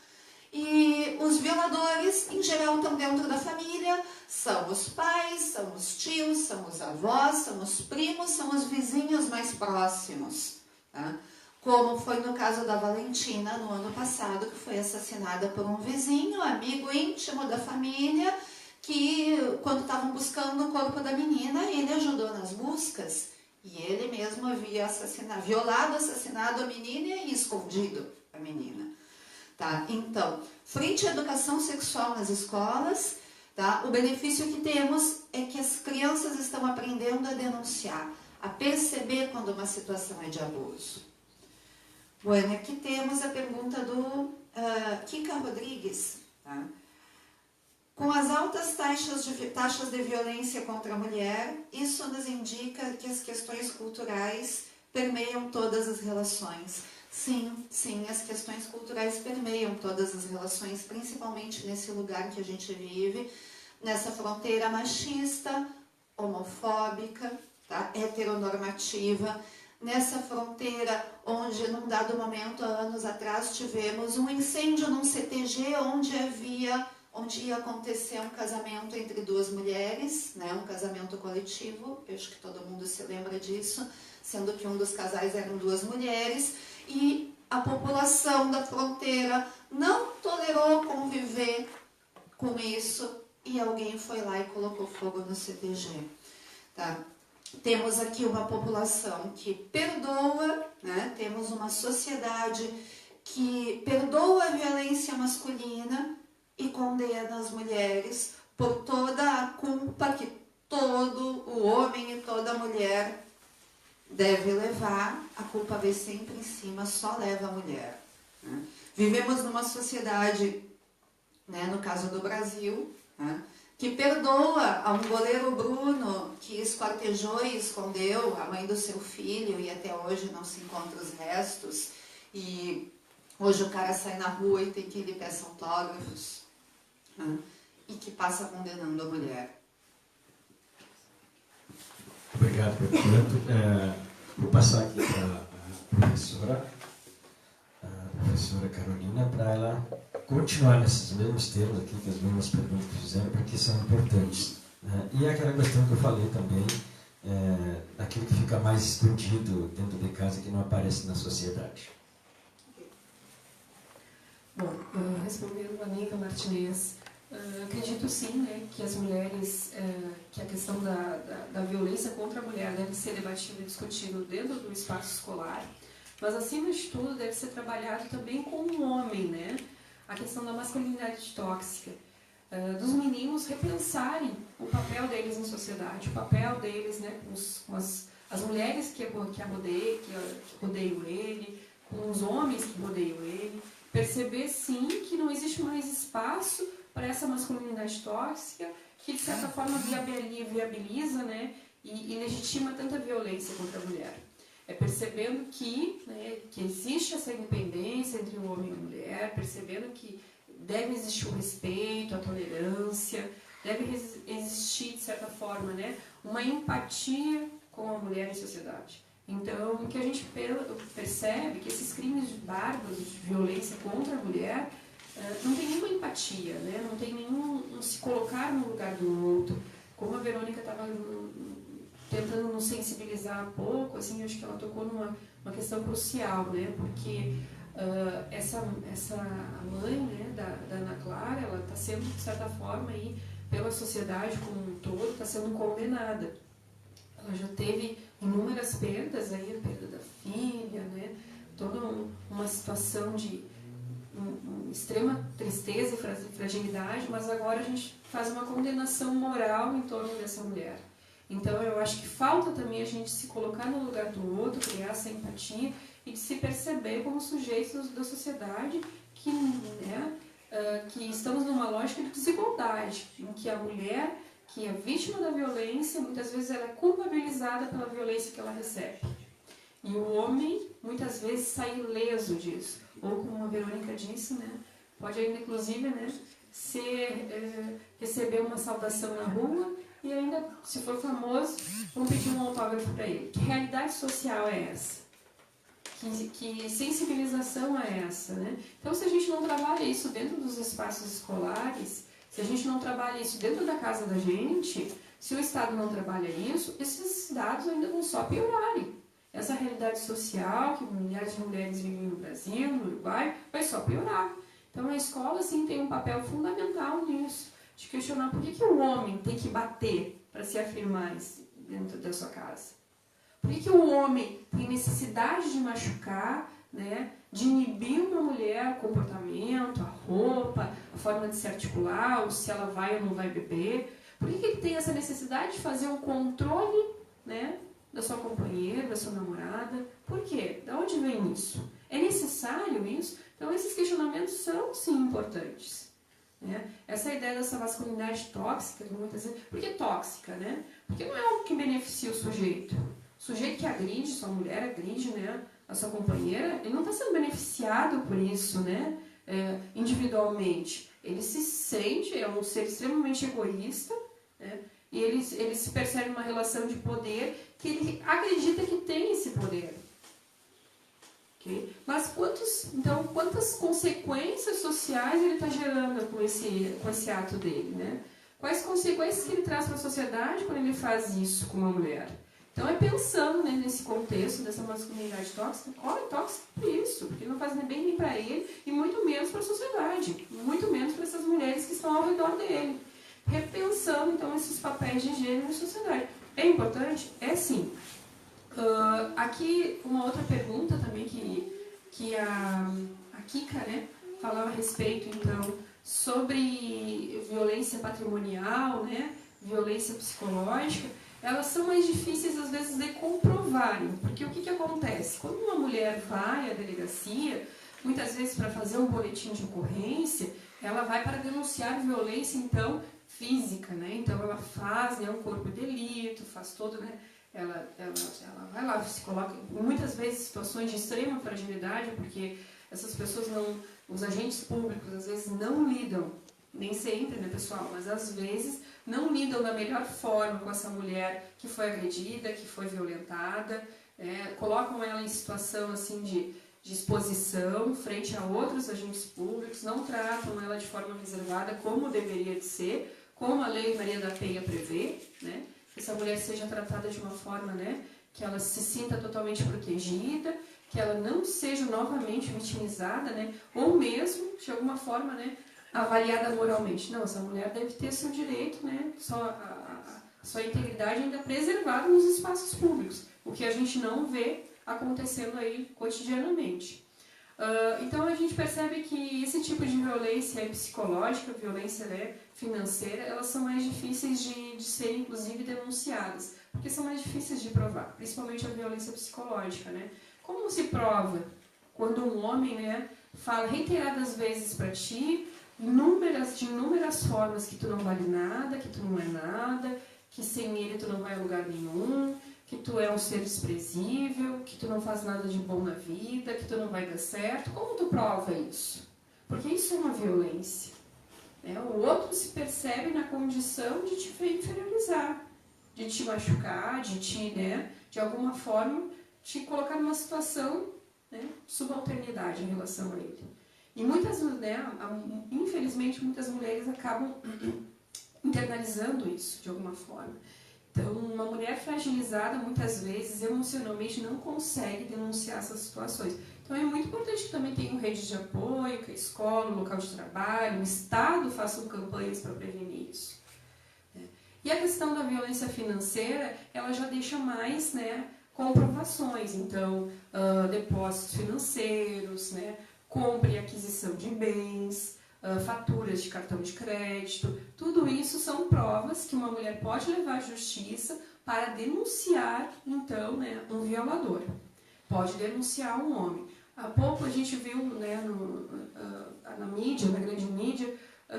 E os violadores, em geral, estão dentro da família, são os pais, são os tios, são os avós, são os primos, são os vizinhos mais próximos, tá? Como foi no caso da Valentina, no ano passado, que foi assassinada por um vizinho, amigo íntimo da família, que, quando estavam buscando o corpo da menina, ele ajudou nas buscas. E ele mesmo havia violado, assassinado a menina e escondido a menina. Tá? Então, frente à educação sexual nas escolas, tá? O benefício que temos é que as crianças estão aprendendo a denunciar, a perceber quando uma situação é de abuso. Bueno, aqui temos a pergunta do Kika Rodrigues. Tá? Com as altas taxas de violência contra a mulher, isso nos indica que as questões culturais permeiam todas as relações. Sim, as questões culturais permeiam todas as relações, principalmente nesse lugar que a gente vive, nessa fronteira machista, homofóbica, tá? Heteronormativa, nessa fronteira onde, num dado momento, há anos atrás, tivemos um incêndio num CTG onde ia acontecer um casamento entre duas mulheres, né, um casamento coletivo, eu acho que todo mundo se lembra disso, sendo que um dos casais eram duas mulheres, e a população da fronteira não tolerou conviver com isso, e alguém foi lá e colocou fogo no CTG. Tá? Temos aqui uma população que perdoa, né? Temos uma sociedade que perdoa a violência masculina e condena as mulheres por toda a culpa que todo o homem e toda mulher deve levar. A culpa vem sempre em cima, só leva a mulher. Né? Vivemos numa sociedade, né, no caso do Brasil, né, que perdoa a um goleiro Bruno que esquartejou e escondeu a mãe do seu filho e até hoje não se encontram os restos. E hoje o cara sai na rua e tem que ir peça autógrafos, né, e que passa condenando a mulher. Obrigado, portanto. Vou passar aqui para a professora Carolina, para ela continuar nesses mesmos temas aqui, que as mesmas perguntas que fizeram, porque são importantes. Né? E é aquela questão que eu falei também, daquilo que fica mais escondido dentro de casa, que não aparece na sociedade. Bom, respondendo a Neiva Martinez, acredito sim, né, que as mulheres, que a questão da violência contra a mulher deve ser debatida e discutida dentro do espaço escolar, mas acima de tudo deve ser trabalhado também com o homem, né, a questão da masculinidade tóxica, dos meninos repensarem o papel deles na sociedade, o papel deles, né, com as mulheres que rodeiam ele, com os homens que rodeiam ele, perceber sim que não existe mais espaço para essa masculinidade tóxica, que de certa forma viabiliza, né, e legitima tanta violência contra a mulher. Percebendo que, né, que existe essa independência entre o homem e a mulher, percebendo que deve existir o respeito, a tolerância, deve existir, de certa forma, né, uma empatia com a mulher em sociedade. Então, o que a gente percebe que esses crimes bárbaros de violência contra a mulher não tem nenhuma empatia, né? Não tem nenhum se colocar no lugar do outro. Como a Verônica estava tentando nos sensibilizar um pouco, assim, acho que ela tocou numa questão crucial, né? Porque essa mãe, né, da Ana Clara, ela está sendo, de certa forma, aí, pela sociedade como um todo, está sendo condenada. Ela já teve inúmeras perdas, aí, a perda da filha, né? Toda uma situação de extrema tristeza e fragilidade, mas agora a gente faz uma condenação moral em torno dessa mulher. Então eu acho que falta também a gente se colocar no lugar do outro, criar essa empatia e de se perceber como sujeitos da sociedade que, né, que estamos numa lógica de desigualdade, em que a mulher, que é vítima da violência, muitas vezes ela é culpabilizada pela violência que ela recebe. E o homem, muitas vezes, sai ileso disso. Ou, como a Verônica disse, né, pode ainda, inclusive, né, receber uma saudação na rua e ainda, se for famoso, vão pedir um autógrafo para ele. Que realidade social é essa? Que sensibilização é essa, né? Então, se a gente não trabalha isso dentro dos espaços escolares, se a gente não trabalha isso dentro da casa da gente, se o Estado não trabalha isso, esses dados ainda vão só piorarem. Essa realidade social que milhares de mulheres vivem no Brasil, no Uruguai, vai só piorar. Então, a escola, sim, tem um papel fundamental nisso, de questionar por que o homem tem que bater para se afirmar dentro da sua casa. Por que o homem tem necessidade de machucar, né, de inibir uma mulher, o comportamento, a roupa, a forma de se articular, ou se ela vai ou não vai beber? Por que ele tem essa necessidade de fazer um controle, né, da sua companheira, da sua namorada? Por quê? De onde vem isso? É necessário isso? Então, esses questionamentos são, sim, importantes. Né? Essa ideia dessa masculinidade tóxica, muitas vezes... Por que tóxica, né? Porque não é algo que beneficia o sujeito. O sujeito que agride, sua mulher agride, né, a sua companheira, ele não está sendo beneficiado por isso, né, individualmente. Ele se sente, é um ser extremamente egoísta, né, e ele se percebe uma relação de poder que ele acredita que tem esse poder. Okay? Mas quantas consequências sociais ele está gerando com esse ato dele? Né? Quais consequências que ele traz para a sociedade quando ele faz isso com uma mulher? Então, é pensando, né, nesse contexto dessa masculinidade tóxica, olha, tóxica por isso, porque não faz bem nem para ele e muito menos para a sociedade, muito menos para essas mulheres que estão ao redor dele. Repensando, então, esses papéis de gênero na sociedade. É importante? É sim. Aqui, uma outra pergunta também que a Kika, né, falava a respeito, então, sobre violência patrimonial, né, violência psicológica. Elas são mais difíceis, às vezes, de comprovarem. Porque o que acontece? Quando uma mulher vai à delegacia, muitas vezes para fazer um boletim de ocorrência, ela vai para denunciar violência, então, física, né? Então, ela faz, né, um corpo de delito, faz todo, né? Ela vai lá, se coloca, muitas vezes, situações de extrema fragilidade, porque essas pessoas os agentes públicos, às vezes, não lidam, nem sempre, né, pessoal, mas às vezes não lidam da melhor forma com essa mulher que foi agredida, que foi violentada, colocam ela em situação assim de exposição frente a outros agentes públicos, não tratam ela de forma reservada como deveria de ser, como a Lei Maria da Penha prevê, né? Que essa mulher seja tratada de uma forma, né, que ela se sinta totalmente protegida, que ela não seja novamente vitimizada, né, ou mesmo, de alguma forma, né, avaliada moralmente. Não, essa mulher deve ter seu direito, né, sua integridade ainda preservada nos espaços públicos, o que a gente não vê acontecendo aí cotidianamente. Então, a gente percebe que esse tipo de violência psicológica, violência, né, financeira, elas são mais difíceis de serem, inclusive, denunciadas, porque são mais difíceis de provar, principalmente a violência psicológica. Né? Como se prova quando um homem, né, fala reiteradas vezes para ti, de inúmeras formas, que tu não vale nada, que tu não é nada, que sem ele tu não vai a lugar nenhum, que tu é um ser desprezível, que tu não faz nada de bom na vida, que tu não vai dar certo. Como tu prova isso? Porque isso é uma violência. Né? O outro se percebe na condição de te inferiorizar, de te machucar, de te, né, de alguma forma, te colocar numa situação, né, subalternidade em relação a ele. E muitas, né, infelizmente, muitas mulheres acabam internalizando isso de alguma forma. Então, uma mulher fragilizada, muitas vezes, emocionalmente, não consegue denunciar essas situações. Então, é muito importante que também tenham redes de apoio, que a escola, o local de trabalho, o Estado façam campanhas para prevenir isso. E a questão da violência financeira, ela já deixa mais, né, comprovações. Então, depósitos financeiros, né, compra e aquisição de bens, faturas de cartão de crédito, tudo isso são provas que uma mulher pode levar à justiça para denunciar, então, né, um violador. Pode denunciar um homem. Há pouco a gente viu, né, na mídia, na grande mídia,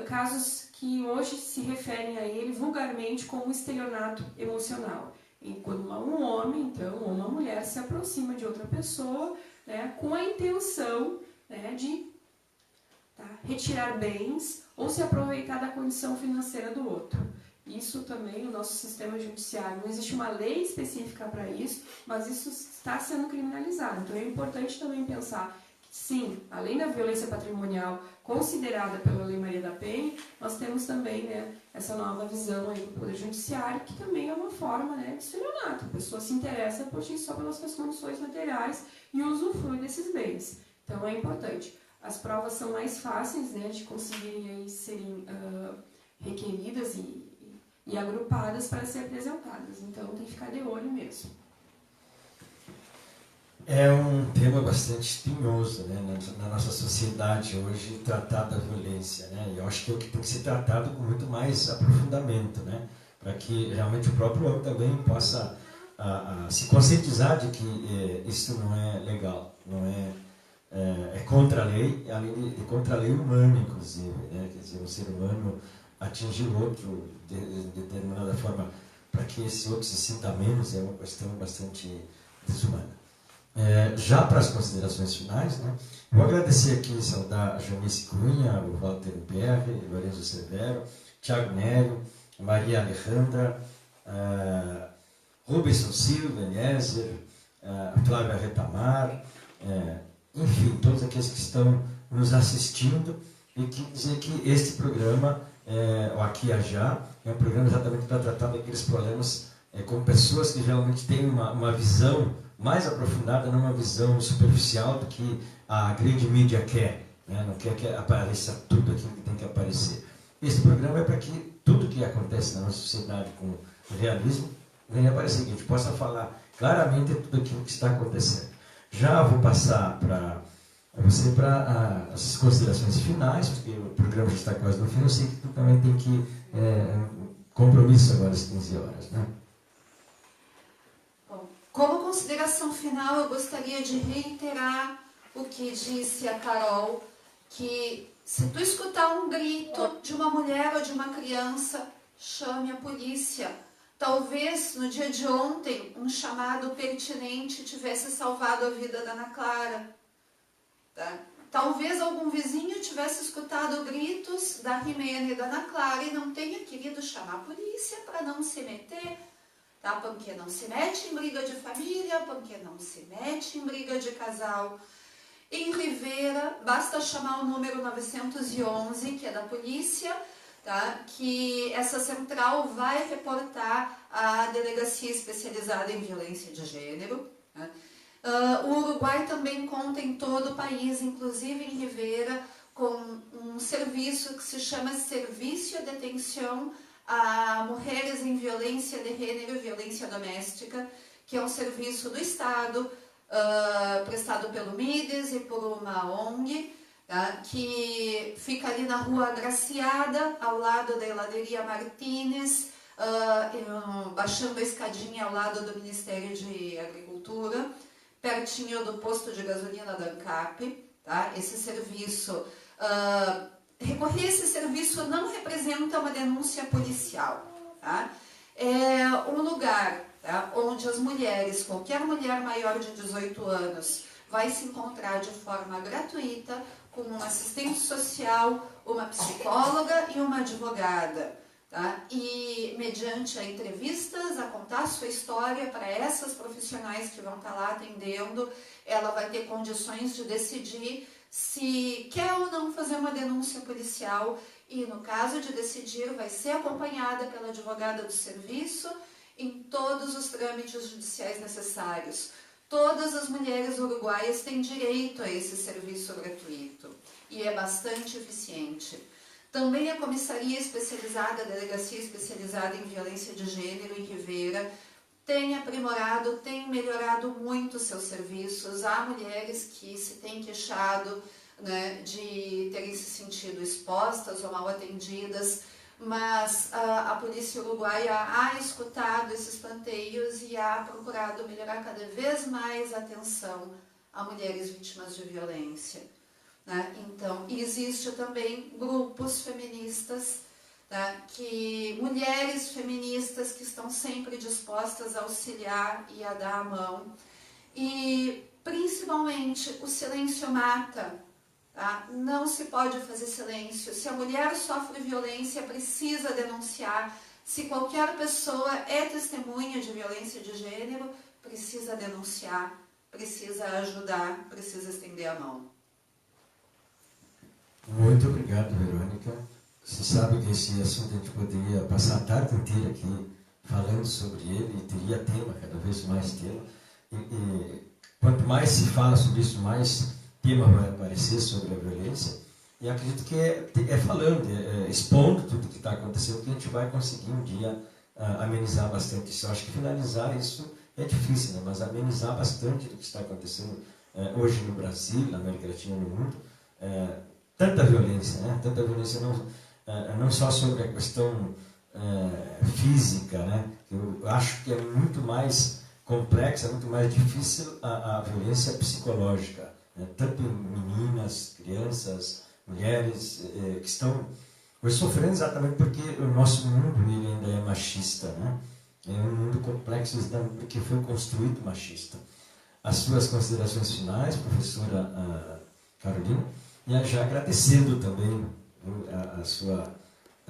casos que hoje se referem a ele vulgarmente como estelionato emocional. E quando um homem, então, ou uma mulher se aproxima de outra pessoa, né, com a intenção, né, de retirar bens ou se aproveitar da condição financeira do outro. isso também, o nosso sistema judiciário, não existe uma lei específica para isso, mas isso está sendo criminalizado. Então é importante também pensar que, sim, além da violência patrimonial considerada pela Lei Maria da Penha, nós temos também, né, essa nova visão aí do Poder Judiciário, que também é uma forma, né, de estelionato. A pessoa se interessa por si só pelas suas condições materiais e usufrui desses bens. Então é importante. As provas são mais fáceis, né, de conseguirem aí serem requeridas e agrupadas para ser apresentadas. Então tem que ficar de olho mesmo. É um tema bastante espinhoso, né, na nossa sociedade hoje, tratar da violência, né? E eu acho que é o que tem que ser tratado com muito mais aprofundamento, né? Para que realmente o próprio homem também possa se conscientizar de que isso não é legal, não é contra a lei, além de contra a lei humana, inclusive, né? Quer dizer, o ser humano atingir o outro de determinada forma para que esse outro se sinta menos é uma questão bastante desumana. Já para as considerações finais, né, vou agradecer aqui, saudar a Janice Cunha, o Walter Pierre, Lorenzo Severo, Thiago Nério, Maria Alejandra, Rubens Silva, Eliezer, Flávia Retamar, enfim, todos aqueles que estão nos assistindo, e que dizer que este programa, o Aqui e Já, é um programa exatamente para tratar daqueles problemas com pessoas que realmente têm uma visão mais aprofundada, não uma visão superficial do que a grande mídia quer, né? Não quer que apareça tudo aquilo que tem que aparecer. Esse programa é para que tudo que acontece na nossa sociedade com realismo venha aparecer, que a gente possa falar claramente tudo aquilo que está acontecendo. Já vou passar para você para as considerações finais, porque o programa já está quase no fim, eu sei que tu também tem que compromisso agora às 15 horas, né? Como consideração final, eu gostaria de reiterar o que disse a Carol, que se tu escutar um grito de uma mulher ou de uma criança, chame a polícia. Talvez no dia de ontem um chamado pertinente tivesse salvado a vida da Ana Clara. Tá? Talvez algum vizinho tivesse escutado gritos da Rimena e da Ana Clara e não tenha querido chamar a polícia para não se meter. Tá? Porque não se mete em briga de família, porque não se mete em briga de casal. Em Rivera, basta chamar o número 911, que é da polícia, tá? Que essa central vai reportar à Delegacia Especializada em Violência de Gênero. Tá? O Uruguai também conta em todo o país, inclusive em Rivera, com um serviço que se chama Serviço de Atenção a Mulheres em Violência de Gênero e Violência Doméstica, que é um serviço do Estado, prestado pelo MIDES e por uma ONG, tá? Que fica ali na Rua Agraciada, ao lado da Heladeria Martínez, baixando a escadinha ao lado do Ministério de Agricultura, pertinho do posto de gasolina da ANCAP. Tá? Esse serviço... recorrer a esse serviço não representa uma denúncia policial. Tá? É um lugar, tá, onde as mulheres, qualquer mulher maior de 18 anos, vai se encontrar de forma gratuita com um assistente social, uma psicóloga e uma advogada. Tá? E mediante a entrevistas, a contar sua história para essas profissionais que vão estar lá atendendo, ela vai ter condições de decidir se quer ou não fazer uma denúncia policial e, no caso de decidir, vai ser acompanhada pela advogada do serviço em todos os trâmites judiciais necessários. Todas as mulheres uruguaias têm direito a esse serviço gratuito e é bastante eficiente. Também a Comissaria Especializada, a Delegacia Especializada em Violência de Gênero em Rivera, tem aprimorado, tem melhorado muito seus serviços. Há mulheres que se têm queixado, né, de terem se sentido expostas ou mal atendidas, mas a polícia uruguaia há escutado esses planteios e há procurado melhorar cada vez mais a atenção a mulheres vítimas de violência. Né? Então, existe também grupos feministas, tá? Mulheres feministas que estão sempre dispostas a auxiliar e a dar a mão. E, principalmente, o silêncio mata. Tá? Não se pode fazer silêncio. Se a mulher sofre violência, precisa denunciar. Se qualquer pessoa é testemunha de violência de gênero, precisa denunciar, precisa ajudar, precisa estender a mão. Muito obrigado, Verônica. Você sabe que esse assunto a gente poderia passar a tarde inteira aqui falando sobre ele, e teria tema, cada vez mais tema. E quanto mais se fala sobre isso, mais tema vai aparecer sobre a violência. E acredito que é falando, expondo tudo que está acontecendo, que a gente vai conseguir um dia amenizar bastante isso. Eu acho que finalizar isso é difícil, né? Mas amenizar bastante do que está acontecendo hoje no Brasil, na América Latina e no mundo. Tanta violência, né? Tanta violência não só sobre a questão física, né? Eu acho que é muito mais complexa, muito mais difícil a violência psicológica, né? Tanto em meninas, crianças, mulheres que estão hoje sofrendo exatamente porque o nosso mundo ele ainda é machista, né? É um mundo complexo porque foi construído machista. As suas considerações finais, professora Carolina, e já agradecendo também a sua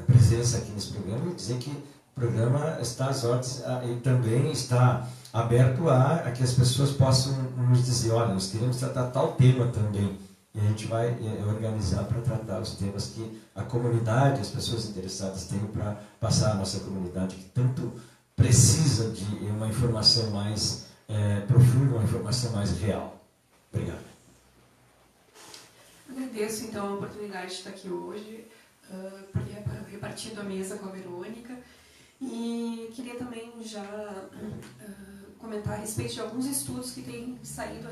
presença aqui nesse programa e dizer que o programa está às ordens e também está aberto a que as pessoas possam nos dizer, olha, nós queremos tratar tal tema também. E a gente vai organizar para tratar os temas que a comunidade, as pessoas interessadas têm para passar a nossa comunidade, que tanto precisa de uma informação mais profunda, uma informação mais real. Obrigado. Agradeço, então, a oportunidade de estar aqui hoje, repartindo a mesa com a Verônica. E queria também já comentar a respeito de alguns estudos que têm saído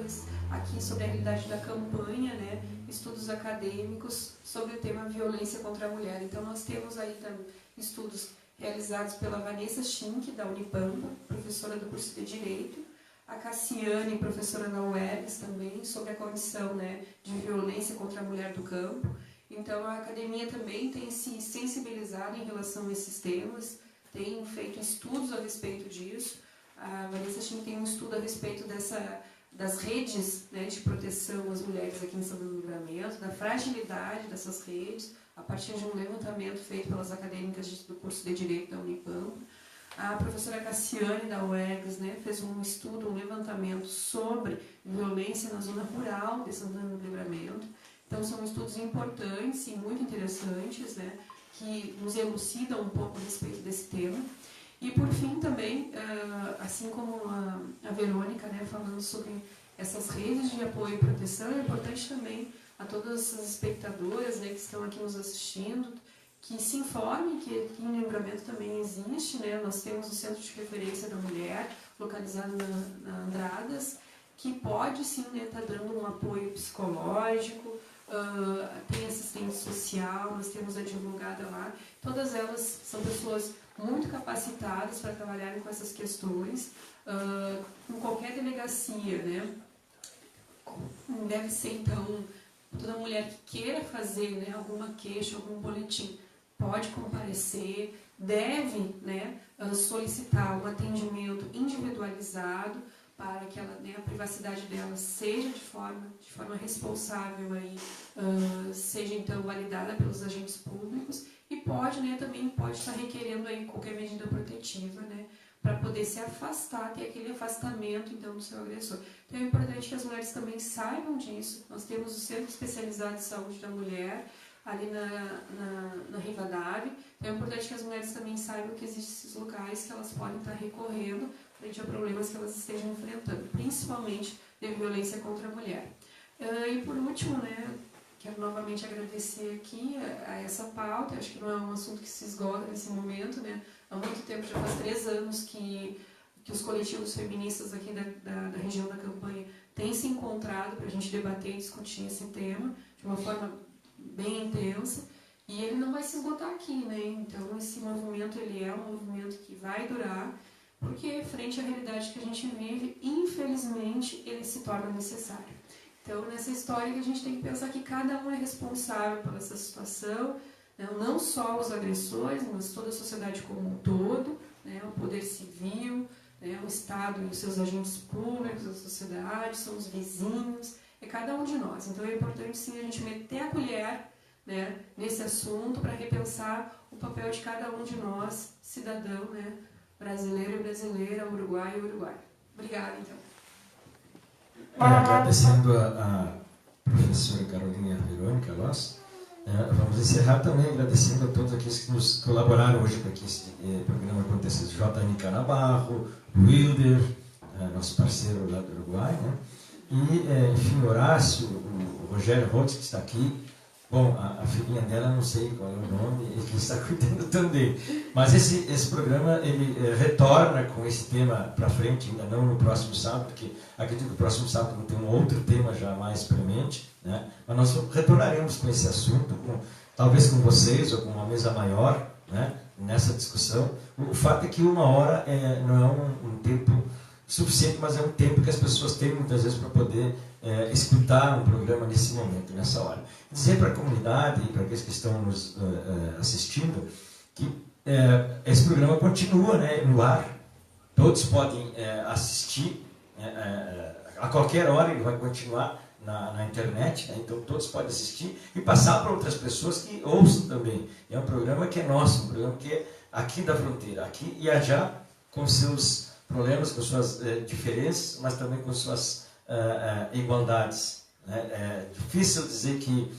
aqui sobre a realidade da campanha, né? Estudos acadêmicos sobre o tema violência contra a mulher. Então, nós temos aí também estudos realizados pela Vanessa Schink, da Unipampa, professora do curso de Direito, a Cassiane, professora da UERGS também, sobre a condição, né, de violência contra a mulher do campo. Então, a academia também tem se sensibilizado em relação a esses temas, tem feito estudos a respeito disso. A Vanessa Schink tem um estudo a respeito das redes, né, de proteção às mulheres aqui em Santana do Livramento, da fragilidade dessas redes, a partir de um levantamento feito pelas acadêmicas do curso de Direito da Unipampa. A professora Cassiane, da UERGS, né, fez um estudo, um levantamento sobre violência na zona rural de Santana do Livramento. Então, são estudos importantes e muito interessantes, né, que nos elucidam um pouco a respeito desse tema. E, por fim, também, assim como a Verônica, né, falando sobre essas redes de apoio e proteção, é importante também a todas as espectadoras, né, que estão aqui nos assistindo, que se informem que aqui em Livramento também existe, né, nós temos o Centro de Referência da Mulher, localizado na Andradas, que pode sim estar dando um apoio psicológico, tem assistente social, nós temos a advogada lá, todas elas são pessoas muito capacitadas para trabalharem com essas questões, com qualquer delegacia, né? Deve ser, então, toda mulher que queira fazer, né, alguma queixa, algum boletim, pode comparecer, deve, né, solicitar um atendimento individualizado para que ela, né, a privacidade dela seja de forma responsável, aí, seja então validada pelos agentes públicos e pode, né, também pode estar requerendo aí qualquer medida protetiva, né, para poder se afastar, ter aquele afastamento então do seu agressor. Então é importante que as mulheres também saibam disso. Nós temos o Centro Especializado de Saúde da Mulher ali na Rivadavia. Então é importante que as mulheres também saibam que existem esses locais que elas podem estar recorrendo frente a problemas que elas estejam enfrentando, principalmente de violência contra a mulher. E por último, né, quero novamente agradecer aqui a essa pauta. Acho que não é um assunto que se esgota nesse momento, né? Há muito tempo, já faz 3 anos que os coletivos feministas aqui da região da campanha têm se encontrado para a gente debater e discutir esse tema de uma forma bem intensa, e ele não vai se esgotar aqui, né? Então esse movimento ele é um movimento que vai durar, porque frente à realidade que a gente vive, infelizmente ele se torna necessário. Então nessa história que a gente tem que pensar que cada um é responsável por essa situação, né? Não só os agressores, mas toda a sociedade como um todo, né? O poder civil, né? O Estado e os seus agentes públicos, a sociedade, são os vizinhos, é cada um de nós. Então é importante sim a gente meter a colher, né, nesse assunto para repensar o papel de cada um de nós, cidadão, né, brasileiro e brasileira, uruguaio e uruguaia. Obrigada, então. Agradecendo a professora Carolina Verônica Loss, vamos encerrar também agradecendo a todos aqueles que nos colaboraram hoje para que esse programa acontecesse. J.N. Navarro, Wilder, nosso parceiro lá do Uruguai, né? E, enfim, Horácio, o Rogério Rotz, que está aqui. Bom, a filhinha dela, não sei qual é o nome, e que está cuidando também. Mas esse programa, ele retorna com esse tema para frente, ainda não no próximo sábado, porque acredito que no próximo sábado tem um outro tema já mais premente, né? Mas nós retornaremos com esse assunto, talvez com vocês, ou com uma mesa maior, né? Nessa discussão. O fato é que 1 hora não é um tempo suficiente, mas é um tempo que as pessoas têm muitas vezes para poder escutar um programa nesse momento, nessa hora. Dizer para a comunidade e para aqueles que estão nos assistindo que esse programa continua, né, no ar. Todos podem assistir, a qualquer hora ele vai continuar na internet, né? Então todos podem assistir e passar para outras pessoas que ouçam também. É um programa que é nosso, um programa que é aqui da fronteira, aqui e já com seus problemas, com suas diferenças, mas também com suas igualdades. Né? É difícil dizer que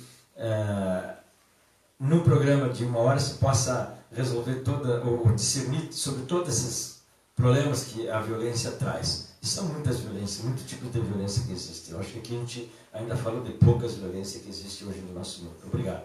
num programa de 1 hora se possa resolver ou discernir sobre todos esses problemas que a violência traz. E são muitas violências, muitos tipos de violência que existem. Eu acho que aqui a gente ainda fala de poucas violências que existem hoje no nosso mundo. Obrigado.